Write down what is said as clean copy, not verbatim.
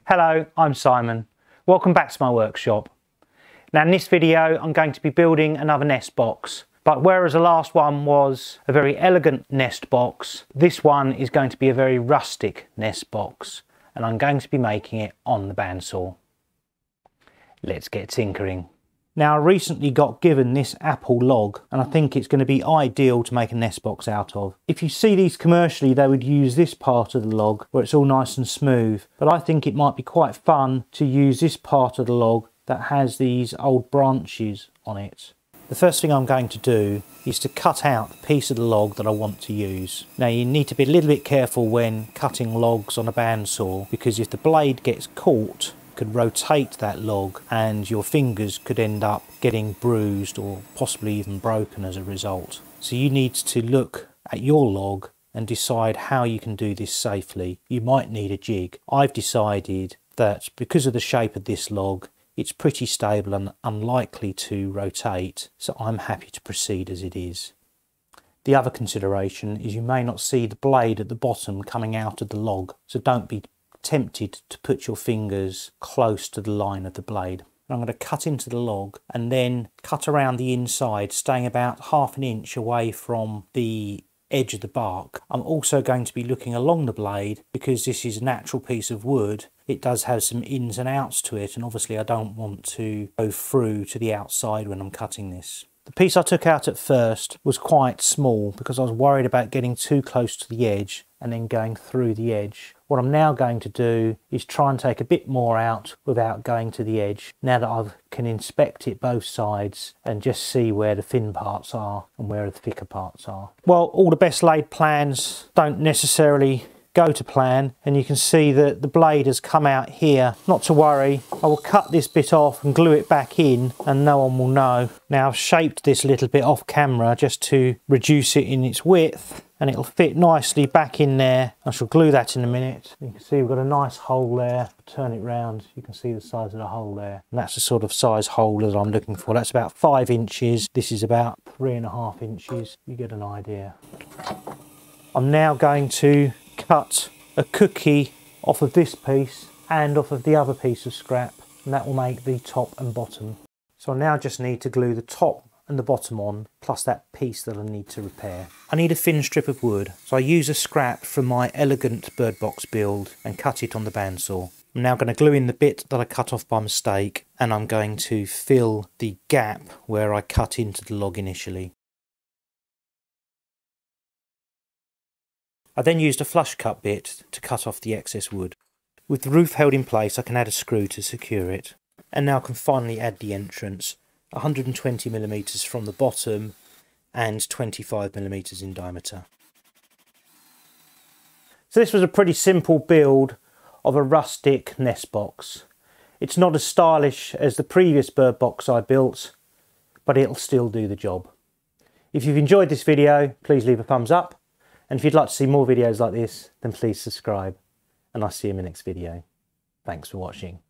Hello, I'm Simon. Welcome back to my workshop. Now in this video I'm going to be building another nest box, but whereas the last one was a very elegant nest box, this one is going to be a very rustic nest box, and I'm going to be making it on the bandsaw. Let's get tinkering. Now I recently got given this apple log and I think it's going to be ideal to make a nest box out of. If you see these commercially, they would use this part of the log where it's all nice and smooth, but I think it might be quite fun to use this part of the log that has these old branches on it. The first thing I'm going to do is to cut out the piece of the log that I want to use. Now you need to be a little bit careful when cutting logs on a bandsaw, because if the blade gets caught, could rotate that log and your fingers could end up getting bruised or possibly even broken as a result. So you need to look at your log and decide how you can do this safely. You might need a jig. I've decided that because of the shape of this log, it's pretty stable and unlikely to rotate, so I'm happy to proceed as it is. The other consideration is you may not see the blade at the bottom coming out of the log, so don't be tempted to put your fingers close to the line of the blade. I'm going to cut into the log and then cut around the inside, staying about ½ an inch away from the edge of the bark. I'm also going to be looking along the blade because this is a natural piece of wood. It does have some ins and outs to it, and obviously I don't want to go through to the outside when I'm cutting this. The piece I took out at first was quite small because I was worried about getting too close to the edge and then going through the edge. What I'm now going to do is try and take a bit more out without going to the edge, now that I can inspect it both sides and just see where the thin parts are and where the thicker parts are. Well, all the best laid plans don't necessarily go to plan, and you can see that the blade has come out here. Not to worry, I will cut this bit off and glue it back in and no one will know. Now I've shaped this a little bit off camera just to reduce it in its width, and it'll fit nicely back in there. I shall glue that in a minute. You can see we've got a nice hole there. Turn it round, you can see the size of the hole there. And that's the sort of size hole that I'm looking for. That's about 5 inches. This is about 3.5 inches. You get an idea. I'm now going to cut a cookie off of this piece and off of the other piece of scrap, and that will make the top and bottom. So I now just need to glue the top and the bottom on, plus that piece that I need to repair. I need a thin strip of wood, so I use a scrap from my elegant bird box build and cut it on the bandsaw. I'm now going to glue in the bit that I cut off by mistake, and I'm going to fill the gap where I cut into the log initially. I then used a flush cut bit to cut off the excess wood. With the roof held in place, I can add a screw to secure it. And now I can finally add the entrance, 120mm from the bottom and 25mm in diameter. So this was a pretty simple build of a rustic nest box. It's not as stylish as the previous bird box I built, but it'll still do the job. If you've enjoyed this video, please leave a thumbs up. And if you'd like to see more videos like this, then please subscribe, and I'll see you in the next video. Thanks for watching.